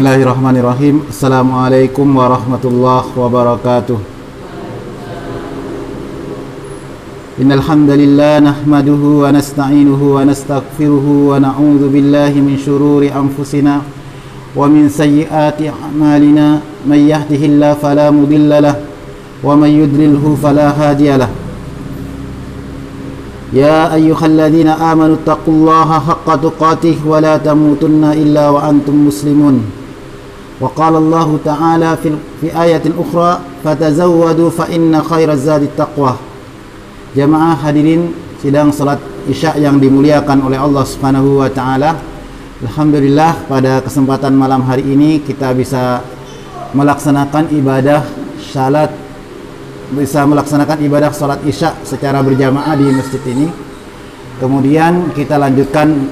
Bismillahirrahmanirrahim. Assalamualaikum warahmatullahi wabarakatuh. Innal hamdalillah nahmaduhu wa nasta'inuhu wa nastaghfiruhu wa na'udzu billahi min shururi anfusina wa min sayyiati a'malina. May yahdihillahu fala mudilla lahu wa may yudlilhu fala hadiya lahu. Ya ayyuhalladzina amanu taqullaha haqqa tuqatih wa la tamutunna illa wa antum muslimun. Wa qala Allah ta'ala fi ayatin ukhra fatazawwadu fa inna khairaz zadi taqwa. Jamaah hadirin sidang salat Isya yang dimuliakan oleh Allah Subhanahu wa taala. Alhamdulillah pada kesempatan malam hari ini kita bisa melaksanakan ibadah salat Isya secara berjamaah di masjid ini. Kemudian kita lanjutkan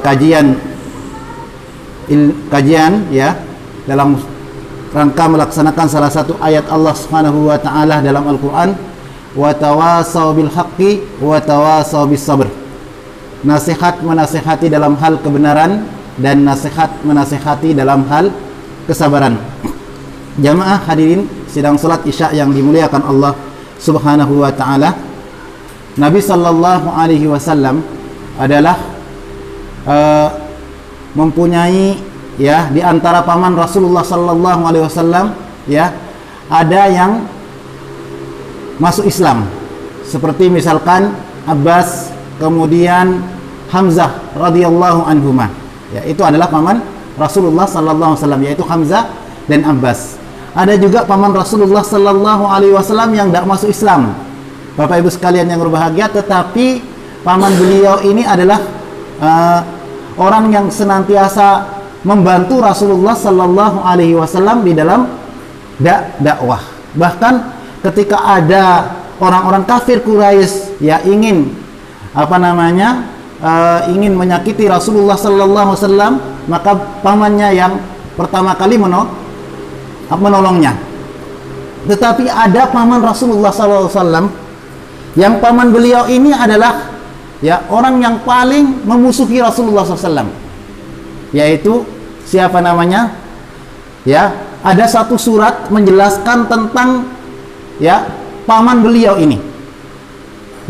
kajian ya dalam rangka melaksanakan salah satu ayat Allah Subhanahu wa taala dalam Al-Qur'an, wa tawasau bil haqqi wa tawasau bis sabr. Nasihat menasihati dalam hal kebenaran dan nasihat menasihati dalam hal kesabaran. Jamaah hadirin sidang salat Isya yang dimuliakan Allah Subhanahu wa taala. Nabi sallallahu alaihi wasallam adalah mempunyai ya di antara paman Rasulullah sallallahu alaihi wasallam ya ada yang masuk Islam. Seperti misalkan Abbas, kemudian Hamzah radhiyallahu anhuma. Ya, itu adalah paman Rasulullah sallallahu alaihi wasallam, yaitu Hamzah dan Abbas. Ada juga paman Rasulullah sallallahu alaihi wasallam yang tidak masuk Islam. Bapak Ibu sekalian yang berbahagia, tetapi paman beliau ini adalah orang yang senantiasa membantu Rasulullah sallallahu alaihi wasallam di dalam dakwah. Bahkan ketika ada orang-orang kafir Quraisy ya ingin ingin menyakiti Rasulullah sallallahu alaihi wasallam, maka pamannya yang pertama kali menolongnya. Tetapi ada paman Rasulullah SAW yang paman beliau ini adalah ya orang yang paling memusuhi Rasulullah SAW, yaitu siapa namanya? Ya, ada satu surat menjelaskan tentang ya paman beliau ini,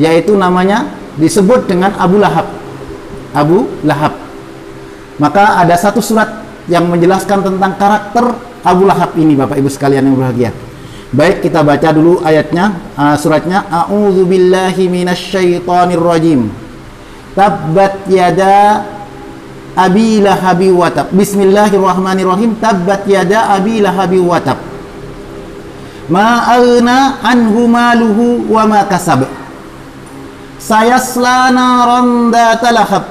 yaitu namanya disebut dengan Abu Lahab. Maka ada satu surat yang menjelaskan tentang karakter Abu Lahab ini, Bapak Ibu sekalian yang berbahagia. Baik, kita baca dulu ayatnya, suratnya. A'udzu billahi minasyaitonir rajim. Tabbat yada Abi Lahabi wa tab. Bismillahirrahmanirrahim. Tabbat yada Abi Lahabi wa tab. Ma aghna anhu maluhu wa ma kasab. Sayasla naran dzata lahab.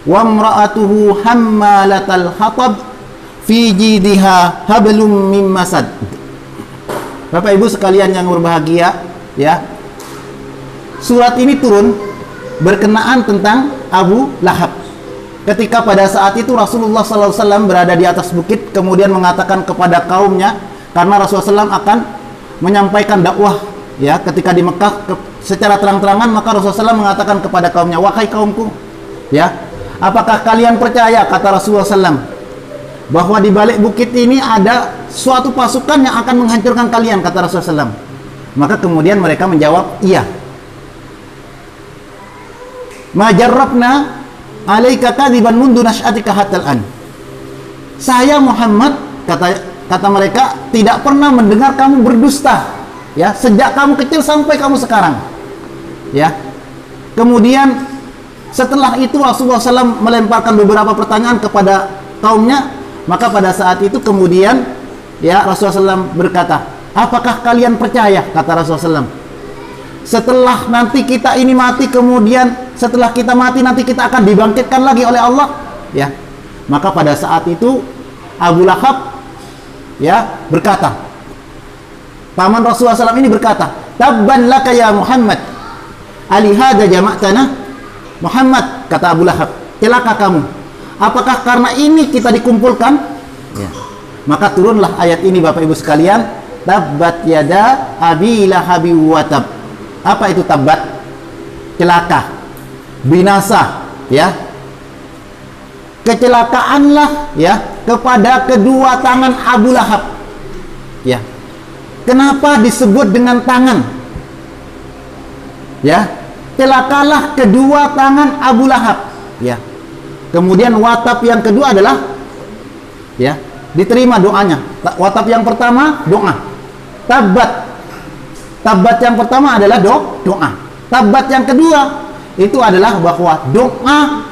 Wa imra'atuhu hammalatal hatab. Fi jidha hablum mim masad. Bapak Ibu sekalian yang berbahagia ya, surat ini turun berkenaan tentang Abu Lahab. Ketika pada saat itu Rasulullah SAW berada di atas bukit, kemudian mengatakan kepada kaumnya, karena Rasulullah SAW akan menyampaikan dakwah ya ketika di Mekah secara terang-terangan, maka Rasulullah SAW mengatakan kepada kaumnya, wahai kaumku ya, apakah kalian percaya, kata Rasulullah SAW, bahwa di balik bukit ini ada suatu pasukan yang akan menghancurkan kalian, kata Rasulullah SAW. Maka kemudian mereka menjawab, iya. Ma jarrabna alaika kadziban mundu nash'atika hatal an. Saya Muhammad, kata mereka, tidak pernah mendengar kamu berdusta ya sejak kamu kecil sampai kamu sekarang. Ya. Kemudian setelah itu Rasulullah SAW melemparkan beberapa pertanyaan kepada kaumnya. Maka pada saat itu kemudian ya Rasulullah SAW berkata, apakah kalian percaya, kata Rasulullah SAW, setelah nanti kita ini mati, kemudian setelah kita mati nanti kita akan dibangkitkan lagi oleh Allah ya. Maka pada saat itu Abu Lahab ya berkata, paman Rasulullah SAW ini berkata, tabban laka ya Muhammad alihada jama'tana. Muhammad, kata Abu Lahab, celaka kamu, apakah karena ini kita dikumpulkan? Ya. Maka turunlah ayat ini, Bapak Ibu sekalian, tabbat yada Abi Lahabi wa tab. Apa itu tabbat? Celaka, binasa, ya. Kecelakaanlah ya kepada kedua tangan Abu Lahab. Ya. Kenapa disebut dengan tangan? Ya. Celakalah kedua tangan Abu Lahab. Ya. Kemudian watap yang kedua adalah ya, diterima doanya. Watap yang pertama doa. Tabat yang pertama adalah doa. Tabat yang kedua itu adalah bahwa doa,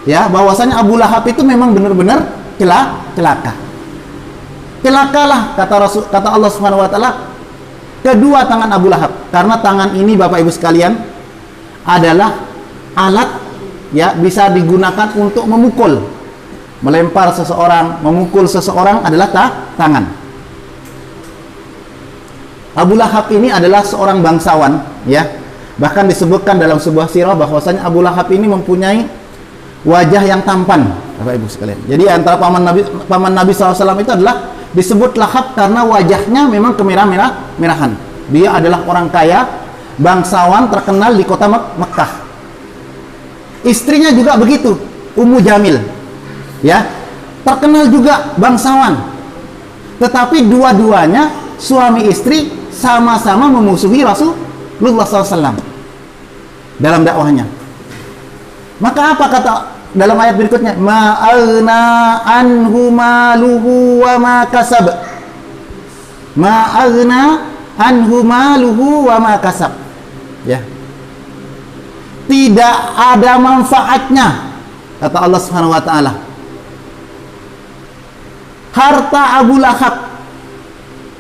ya, bahwasanya Abu Lahab itu memang benar-benar celaka. Celakalah kata Allah Subhanahu wa taala kedua tangan Abu Lahab, karena tangan ini Bapak Ibu sekalian adalah alat, ya, bisa digunakan untuk memukul, melempar seseorang, memukul seseorang adalah tangan. Abu Lahab ini adalah seorang bangsawan, ya. Bahkan disebutkan dalam sebuah sirah bahwasanya Abu Lahab ini mempunyai wajah yang tampan, Bapak Ibu sekalian. Jadi antara paman Nabi SAW itu adalah disebut Lahab karena wajahnya memang kemerah-merahan. Dia adalah orang kaya, bangsawan terkenal di kota Mekkah. Istrinya juga begitu, Ummu Jamil, ya, terkenal juga bangsawan. Tetapi dua-duanya suami istri sama-sama memusuhi Rasulullah SAW dalam dakwahnya. Maka apa kata dalam ayat berikutnya? Ma'aghna anhu maluhu wa ma kasab. Ma'aghna anhu maluhu wa ma kasab. Ya. Tidak ada manfaatnya, kata Allah Subhanahu wa taala, harta Abu Lahab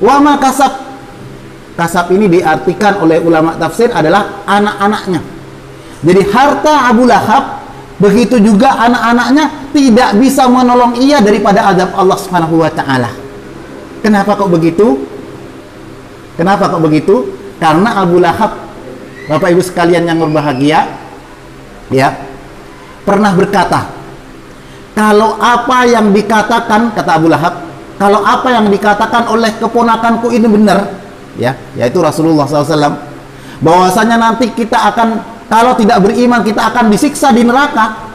wa ma kasab. Kasab ini diartikan oleh ulama tafsir adalah anak-anaknya. Jadi harta Abu Lahab, begitu juga anak-anaknya tidak bisa menolong ia daripada azab Allah Subhanahu wa taala. Kenapa kok begitu? Kenapa kok begitu? Karena Abu Lahab, Bapak Ibu sekalian yang berbahagia, ya, pernah berkata, kalau apa yang dikatakan, kata Abu Lahab, kalau apa yang dikatakan oleh keponakanku ini benar, ya, yaitu Rasulullah SAW, bahwasanya nanti kita akan, kalau tidak beriman kita akan disiksa di neraka,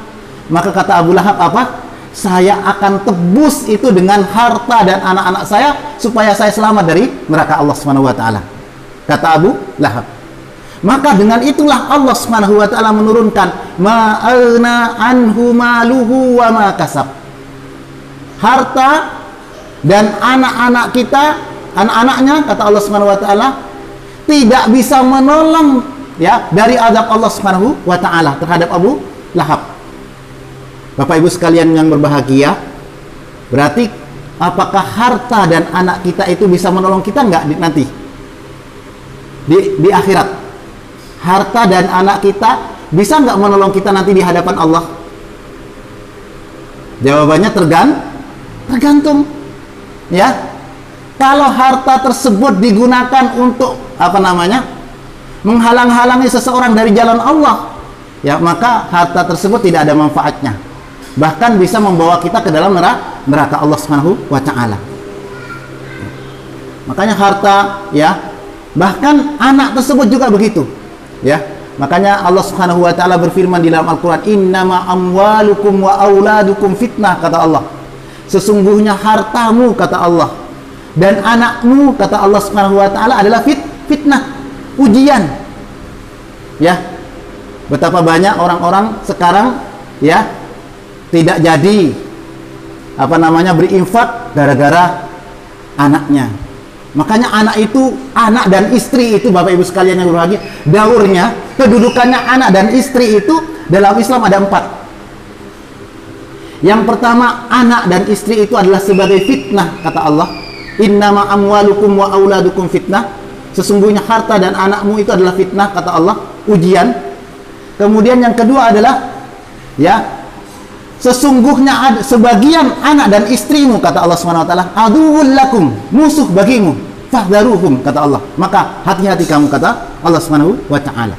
maka kata Abu Lahab apa? Saya akan tebus itu dengan harta dan anak-anak saya supaya saya selamat dari neraka Allah Subhanahu wa taala. Kata Abu Lahab. Maka dengan itulah Allah Subhanahu wa taala menurunkan ma'aghna anhu maluhu wa ma kasab. Harta dan anak-anak kita, anak-anaknya, kata Allah Subhanahu wa taala, tidak bisa menolong, ya, dari azab Allah Subhanahu wa taala terhadap Abu Lahab. Bapak Ibu sekalian yang berbahagia, berarti apakah harta dan anak kita itu bisa menolong kita enggak nanti di akhirat? Harta dan anak kita bisa enggak menolong kita nanti di hadapan Allah? Jawabannya tergantung, ya. Kalau harta tersebut digunakan untuk apa namanya? Menghalang-halangi seseorang dari jalan Allah, ya, maka harta tersebut tidak ada manfaatnya. Bahkan bisa membawa kita ke dalam neraka Allah Subhanahu wa taala. Makanya harta, ya, bahkan anak tersebut juga begitu, ya. Makanya Allah Subhanahu wa taala berfirman di dalam Al-Qur'an, "Innama amwalukum wa auladukum fitnah," kata Allah. Sesungguhnya hartamu, kata Allah, dan anakmu, kata Allah Subhanahu wa taala, adalah fitnah, ujian. Ya. Betapa banyak orang-orang sekarang, ya, tidak jadi apa namanya berinfak gara-gara anaknya. Makanya anak itu, anak dan istri itu, Bapak Ibu sekalian yang berbahagia, daurnya, kedudukannya anak dan istri itu dalam Islam ada 4. Yang pertama, anak dan istri itu adalah sebagai fitnah, kata Allah. Innama amwalukum wa auladukum fitnah. Sesungguhnya harta dan anakmu itu adalah fitnah, kata Allah, ujian. Kemudian yang kedua adalah, ya, sesungguhnya ada sebagian anak dan istrimu, kata Allah Subhanahu wa taala, aduwwul lakum, musuh bagimu, fahdharuhum, kata Allah. Maka hati-hati kamu, kata Allah Subhanahu wa taala.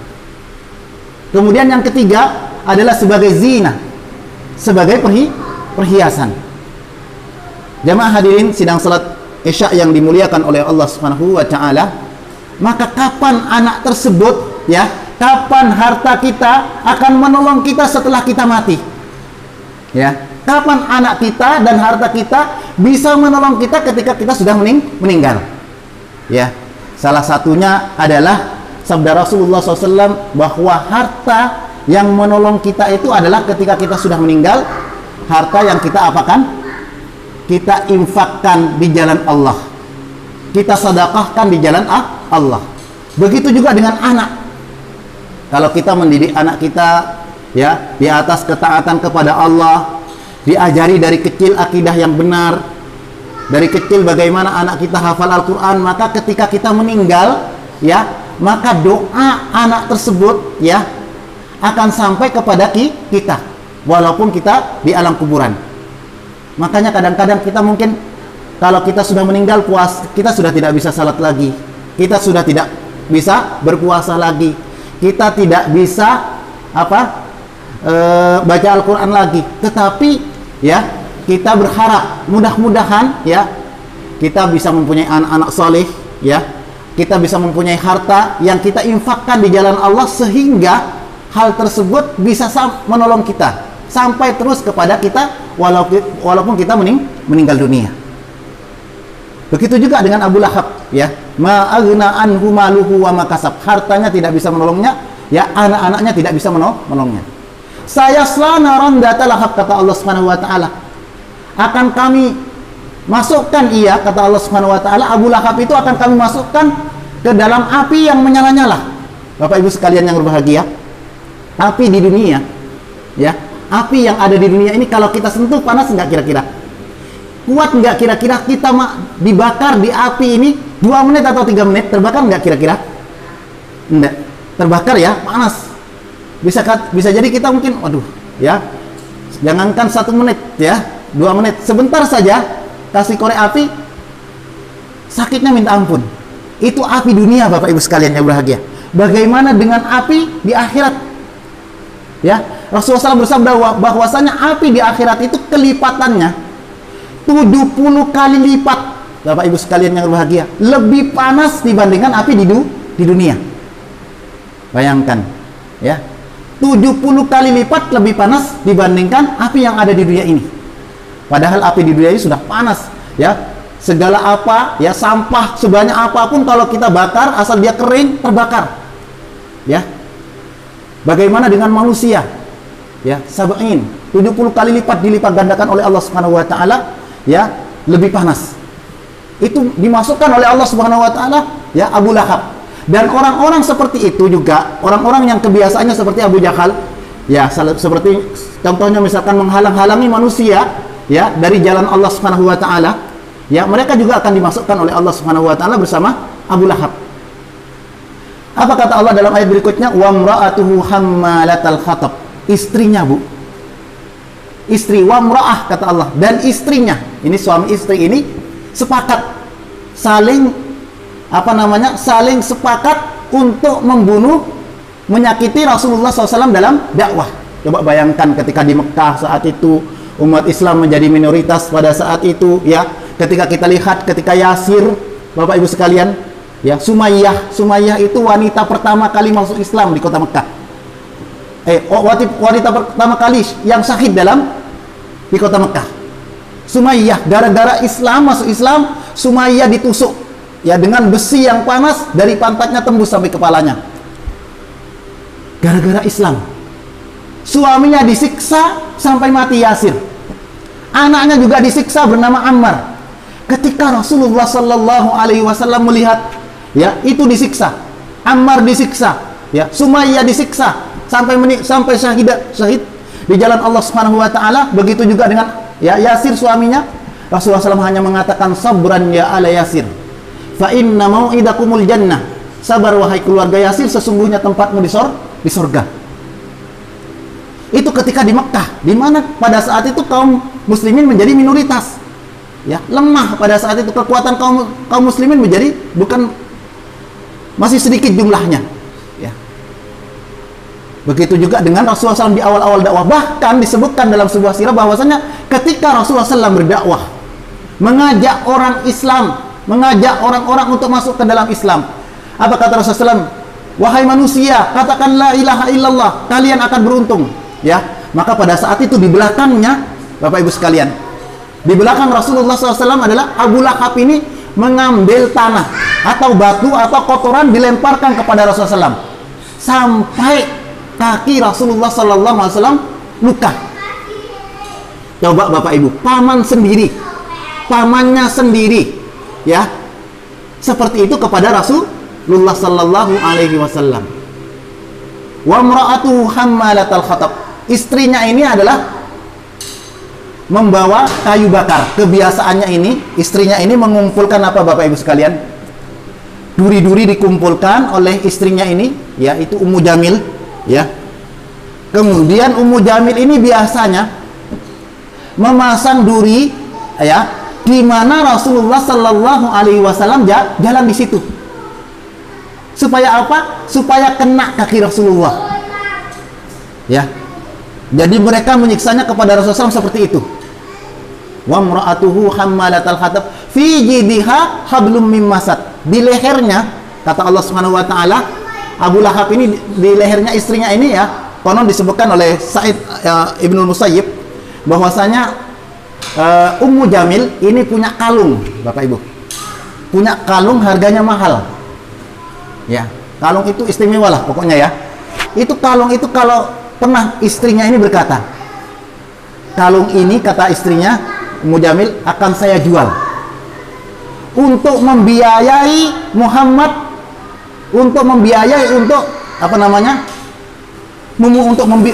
Kemudian yang ketiga adalah sebagai zina, sebagai perhiasan. Jamaah hadirin sidang salat Isya yang dimuliakan oleh Allah Subhanahu wa taala, maka kapan anak tersebut, ya, kapan harta kita akan menolong kita setelah kita mati? Ya, kapan anak kita dan harta kita bisa menolong kita ketika kita sudah meninggal. Ya, salah satunya adalah sabda Rasulullah SAW bahwa harta yang menolong kita itu adalah ketika kita sudah meninggal, harta yang kita apakan? Kita infakkan di jalan Allah, kita sedekahkan di jalan Allah. Begitu juga dengan anak. Kalau kita mendidik anak kita ya di atas ketaatan kepada Allah, diajari dari kecil akidah yang benar, dari kecil bagaimana anak kita hafal Al-Quran, maka ketika kita meninggal ya, maka doa anak tersebut ya akan sampai kepada kita walaupun kita di alam kuburan. Makanya kadang-kadang kita mungkin kalau kita sudah meninggal, kita sudah tidak bisa salat lagi, kita sudah tidak bisa berpuasa lagi, kita tidak bisa baca Al-Quran lagi. Tetapi ya kita berharap mudah-mudahan ya kita bisa mempunyai anak-anak soleh ya, kita bisa mempunyai harta yang kita infakkan di jalan Allah sehingga hal tersebut bisa menolong kita sampai terus kepada kita walaupun kita meninggal dunia. Begitu juga dengan Abu Lahab ya, ma aghna anhu maluhu wa ma kasab, hartanya tidak bisa menolongnya ya, anak-anaknya tidak bisa menolongnya. Sayasla naran dzata lahab, kata Allah Subhanahu wa taala, akan kami masukkan ia, kata Allah Subhanahu wa taala, Abu Lahab itu akan kami masukkan ke dalam api yang menyala-nyala. Bapak Ibu sekalian yang berbahagia, api di dunia ya, api yang ada di dunia ini kalau kita sentuh panas enggak kira-kira? Kuat enggak kira-kira kita dibakar di api ini 2 menit atau 3 menit, terbakar enggak kira-kira? Enggak, terbakar ya, panas. Bisa jadi kita mungkin, waduh ya, jangankan 1 menit ya, 2 menit, sebentar saja kasih korek api, sakitnya minta ampun. Itu api dunia, Bapak Ibu sekalian yang berbahagia. Bagaimana dengan api di akhirat? Ya, Rasulullah SAW bersabda bahwasanya api di akhirat itu kelipatannya 70 kali lipat, Bapak Ibu sekalian yang berbahagia, lebih panas dibandingkan api di dunia. Bayangkan ya, 70 kali lipat lebih panas dibandingkan api yang ada di dunia ini. Padahal api di dunia ini sudah panas ya, segala apa ya, sampah sebanyak apapun kalau kita bakar asal dia kering terbakar ya. Bagaimana dengan manusia ya, 70 kali lipat dilipat gandakan oleh Allah Subhanahu wa taala ya, lebih panas. Itu dimasukkan oleh Allah Subhanahu wa taala ya Abu Lahab. Dan orang-orang seperti itu juga, orang-orang yang kebiasaannya seperti Abu Jahal ya, seperti contohnya misalkan menghalang-halangi manusia ya dari jalan Allah Subhanahu wa taala ya, mereka juga akan dimasukkan oleh Allah Subhanahu wa taala bersama Abu Lahab. Apa kata Allah dalam ayat berikutnya? Wa mra'atuhu hammalatal hatab. Istrinya, Bu. Istri, wa mra'ah kata Allah, dan istrinya. Ini suami istri ini sepakat saling saling sepakat untuk membunuh, menyakiti Rasulullah SAW dalam dakwah. Coba bayangkan ketika di Mekah saat itu umat Islam menjadi minoritas pada saat itu ya, ketika kita lihat ketika Yasir, Bapak Ibu sekalian ya, Sumayyah itu wanita pertama kali masuk Islam di kota Mekah. Wanita pertama kali yang syahid di kota Mekah. Sumayyah, gara-gara Islam, masuk Islam, Sumayyah ditusuk ya dengan besi yang panas dari pantatnya tembus sampai kepalanya. Gara-gara Islam. Suaminya disiksa sampai mati Yasir. Anaknya juga disiksa bernama Ammar. Ketika Rasulullah Sallallahu Alaihi Wasallam melihat ya itu disiksa, Ammar disiksa, ya Sumayyah disiksa sampai syahid di jalan Allah Subhanahu Wa Taala. Begitu juga dengan ya Yasir suaminya. Rasulullah SAW hanya mengatakan sabran ya ala Yasir, fa inna mau'idakumul jannah. Sabar wahai keluarga Yasir, sesungguhnya tempatmu di surga. Itu ketika di Mekah, di mana pada saat itu kaum muslimin menjadi minoritas. Ya, lemah pada saat itu, kekuatan kaum muslimin menjadi masih sedikit jumlahnya. Ya. Begitu juga dengan Rasulullah SAW di awal-awal dakwah. Bahkan disebutkan dalam sebuah sirah bahwasanya ketika Rasulullah SAW berdakwah, mengajak orang Islam, mengajak orang-orang untuk masuk ke dalam Islam, apa kata Rasulullah SAW? Wahai manusia, katakan la ilaha illallah, kalian akan beruntung. Ya, maka pada saat itu di belakangnya Bapak Ibu sekalian. Di belakang Rasulullah SAW adalah Abu Lahab ini mengambil tanah atau batu atau kotoran dilemparkan kepada Rasulullah SAW sampai kaki Rasulullah SAW luka. Coba Bapak Ibu, paman sendiri, pamannya sendiri, ya, seperti itu kepada Rasulullah Sallallahu Alaihi Wasallam. Wa mra'atuhu hammalatal khatab. Istrinya ini adalah membawa kayu bakar. Kebiasaannya ini, istrinya ini mengumpulkan apa Bapak Ibu sekalian? Duri-duri dikumpulkan oleh istrinya ini, yaitu Ummu Jamil, ya. Kemudian Ummu Jamil ini biasanya memasang duri, ya, di mana Rasulullah Sallallahu Alaihi Wasallam jalan di situ. Supaya apa? Supaya kena kaki Rasulullah. Ya. Jadi mereka menyiksanya kepada Rasulullah SAW seperti itu. Wa mra'atuhu hammalatal khatab fi jidha hablum mim masad. Di lehernya, kata Allah Subhanahu wa taala, Abu Lahab ini di lehernya istrinya ini, ya, konon disebutkan oleh Sa'id Ibnul Musayyib bahwasanya Ummu Jamil ini punya kalung, Bapak Ibu. Punya kalung harganya mahal. Ya, kalung itu istimewa lah pokoknya, ya. Itu kalung itu kalau pernah istrinya ini berkata, kalung ini, kata istrinya Ummu Jamil, akan saya jual untuk membiayai Muhammad, untuk membiayai untuk apa namanya?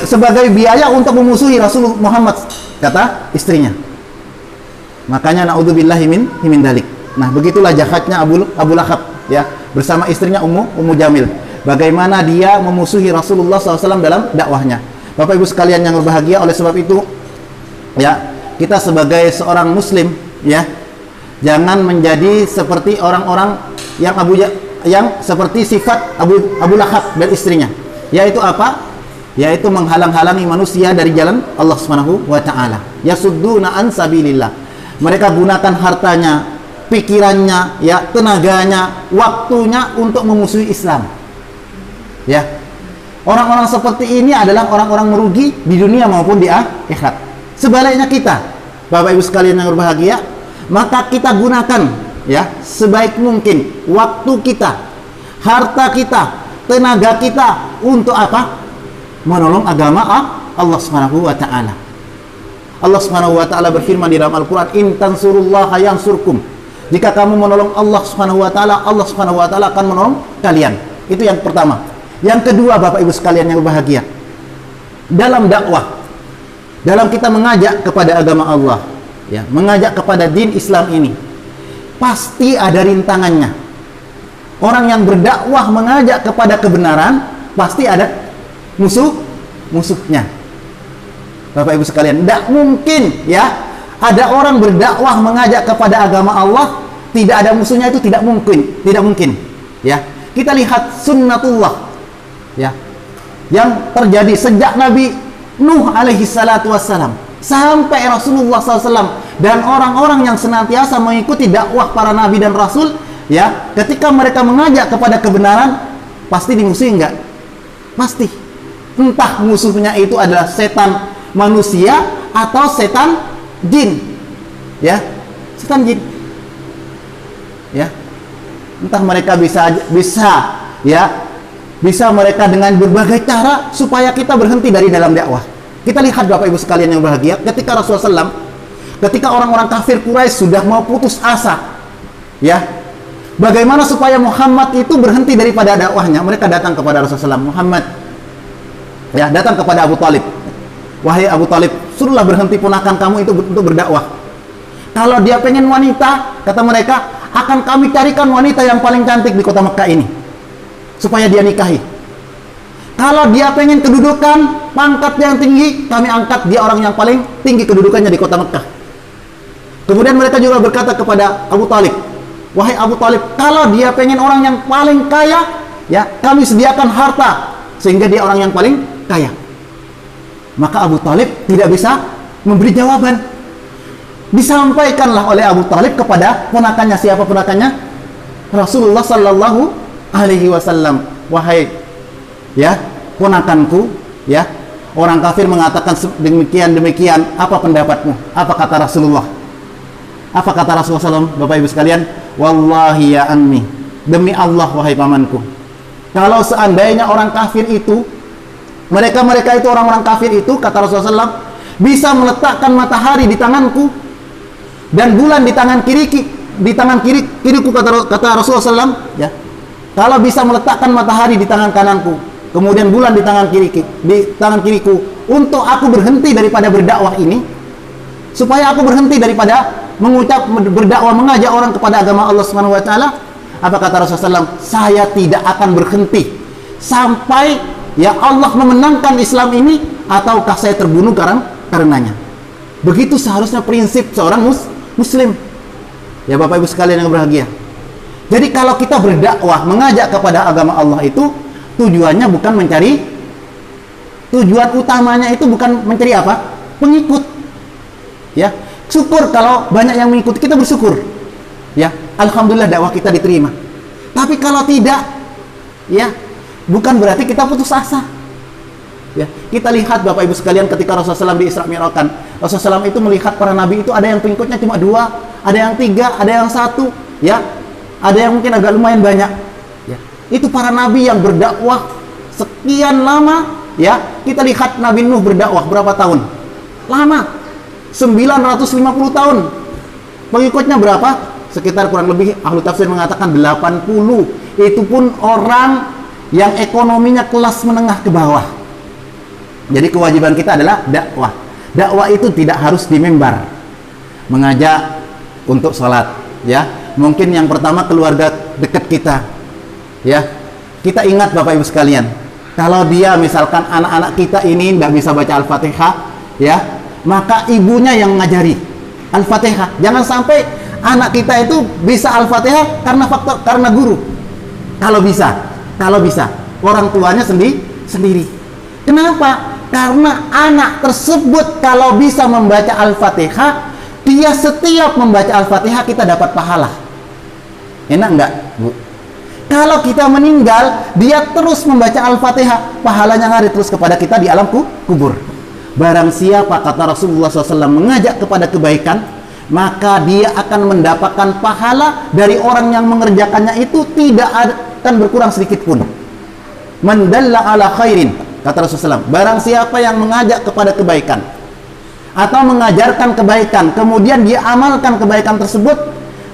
Sebagai biaya untuk memusuhi Rasul Muhammad, kata istrinya. Makanya naudzubillahi min dalik. Nah, begitulah jahatnya Abu Lahab, ya, bersama istrinya Ummu Jamil. Bagaimana dia memusuhi Rasulullah SAW dalam dakwahnya. Bapak Ibu sekalian yang berbahagia, oleh sebab itu, ya, kita sebagai seorang muslim, ya, jangan menjadi seperti orang-orang yang seperti sifat Abu Lahab dan istrinya. Yaitu apa? Yaitu menghalang-halangi manusia dari jalan Allah Subhanahu wa taala. Yasudduna an sabilillah. Mereka gunakan hartanya, pikirannya, ya, tenaganya, waktunya untuk memusuhi Islam. Ya. Orang-orang seperti ini adalah orang-orang merugi di dunia maupun di akhirat. Sebaliknya kita, Bapak Ibu sekalian yang berbahagia, maka kita gunakan, ya, sebaik mungkin waktu kita, harta kita, tenaga kita untuk apa? Menolong agama Allah Subhanahu wa taala. Allah Subhanahu wa taala berfirman di dalam Al-Qur'an, "In tansurullaha yansurkum." Jika kamu menolong Allah Subhanahu wa taala, Allah Subhanahu wa taala akan menolong kalian. Itu yang pertama. Yang kedua, Bapak Ibu sekalian yang berbahagia, dalam dakwah, dalam kita mengajak kepada agama Allah, ya, mengajak kepada din Islam ini, pasti ada rintangannya. Orang yang berdakwah mengajak kepada kebenaran pasti ada musuhnya. Bapak Ibu sekalian, tidak mungkin, ya, ada orang berdakwah mengajak kepada agama Allah tidak ada musuhnya, itu tidak mungkin, ya. Kita lihat sunnatullah, ya, yang terjadi sejak Nabi Nuh alaihi salatu wassalam sampai Rasulullah SAW dan orang-orang yang senantiasa mengikuti dakwah para nabi dan rasul, ya, ketika mereka mengajak kepada kebenaran pasti dimusuhi, enggak? Pasti. Entah musuhnya itu adalah setan manusia atau setan jin, ya, setan jin, ya. Entah mereka bisa mereka dengan berbagai cara supaya kita berhenti dari dalam dakwah. Kita lihat Bapak Ibu sekalian yang bahagia, ketika Rasulullah SAW, ketika orang-orang kafir Quraisy sudah mau putus asa, ya, bagaimana supaya Muhammad itu berhenti daripada dakwahnya, mereka datang kepada Rasulullah SAW. Muhammad, ya, datang kepada Abu Talib. Wahai Abu Talib, suruhlah berhenti ponakan kamu itu untuk berdakwah. Kalau dia pengen wanita, kata mereka, akan kami carikan wanita yang paling cantik di kota Mekah ini supaya dia nikahi. Kalau dia pengen kedudukan, pangkat yang tinggi, kami angkat dia orang yang paling tinggi kedudukannya di kota Mekah. Kemudian mereka juga berkata kepada Abu Talib, wahai Abu Talib, kalau dia pengen orang yang paling kaya, ya, kami sediakan harta sehingga dia orang yang paling kaya. Maka Abu Talib tidak bisa memberi jawaban. Disampaikanlah oleh Abu Talib kepada ponakannya. Siapa ponakannya? Rasulullah Sallallahu Alaihi Wasallam. Wahai, ya, ponakanku, ya, orang kafir mengatakan demikian, apa pendapatmu? Apa kata Rasulullah? Apa kata Rasulullah SAW, Bapak Ibu sekalian? Wallahi ya ammi, demi Allah wahai pamanku, kalau seandainya orang kafir itu, mereka itu orang-orang kafir itu, kata Rasulullah SAW, bisa meletakkan matahari di tanganku dan bulan di tangan kiriku, kata Rasulullah SAW, ya. Kalau bisa meletakkan matahari di tangan kananku, kemudian bulan di tangan kiriku, untuk aku berhenti daripada berdakwah ini, supaya aku berhenti daripada berdakwah, mengajak orang kepada agama Allah Subhanahu wa taala, apa kata Rasulullah SAW? Saya tidak akan berhenti sampai ya Allah memenangkan Islam ini, ataukah saya terbunuh karenanya. Begitu seharusnya prinsip seorang muslim. Ya Bapak Ibu sekalian yang berbahagia. Jadi kalau kita berdakwah, mengajak kepada agama Allah itu, tujuannya bukan mencari, tujuan utamanya itu bukan mencari apa? Pengikut. Ya, syukur kalau banyak yang mengikuti, kita bersyukur. Ya, alhamdulillah dakwah kita diterima. Tapi kalau tidak, ya, bukan berarti kita putus asa. Ya, kita lihat Bapak Ibu sekalian ketika Rasulullah SAW di Isra Mi'rajkan, Rasulullah SAW itu melihat para nabi itu ada yang pengikutnya cuma 2, ada yang 3, ada yang 1, ya, ada yang mungkin agak lumayan banyak. Ya, itu para nabi yang berdakwah sekian lama. Ya, kita lihat Nabi Nuh berdakwah berapa tahun? Lama, 950 tahun. Pengikutnya berapa? Sekitar kurang lebih ahli tafsir mengatakan 80. Itu pun orang yang ekonominya kelas menengah ke bawah. Jadi kewajiban kita adalah dakwah. Dakwah itu tidak harus di mimbar. Mengajak untuk sholat, ya. Mungkin yang pertama keluarga dekat kita. Ya. Kita ingat Bapak Ibu sekalian, kalau dia misalkan anak-anak kita ini tidak bisa baca Al-Fatihah, ya, maka ibunya yang mengajari Al-Fatihah. Jangan sampai anak kita itu bisa Al-Fatihah karena guru. Kalau bisa, orang tuanya sendiri. Kenapa? Karena anak tersebut kalau bisa membaca Al-Fatihah, dia setiap membaca Al-Fatihah kita dapat pahala. Enak enggak, Bu? Kalau kita meninggal, dia terus membaca Al-Fatihah, pahalanya ngalir terus kepada kita di alam kubur. Barang siapa, kata Rasulullah SAW, mengajak kepada kebaikan, maka dia akan mendapatkan pahala dari orang yang mengerjakannya itu tidak akan berkurang sedikit pun. Man dalla ala khairin, kata Rasulullah SAW, barang siapa yang mengajak kepada kebaikan atau mengajarkan kebaikan, kemudian dia amalkan kebaikan tersebut,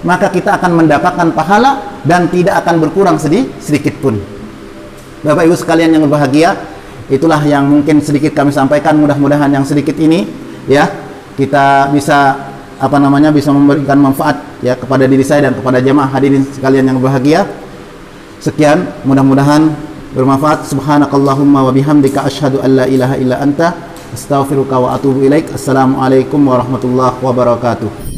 maka kita akan mendapatkan pahala dan tidak akan berkurang sedikit pun. Bapak Ibu sekalian yang berbahagia, itulah yang mungkin sedikit kami sampaikan. Mudah-mudahan yang sedikit ini, ya, kita bisa bisa memberikan manfaat, ya, kepada diri saya dan kepada jamaah hadirin sekalian yang berbahagia. Sekian, mudah-mudahan bermanfaat. Subhanakallahumma wa bihamdika asyhadu an la ilaha illa anta astaghfiruka wa atubu ilaik. Assalamualaikum warahmatullahi wabarakatuh.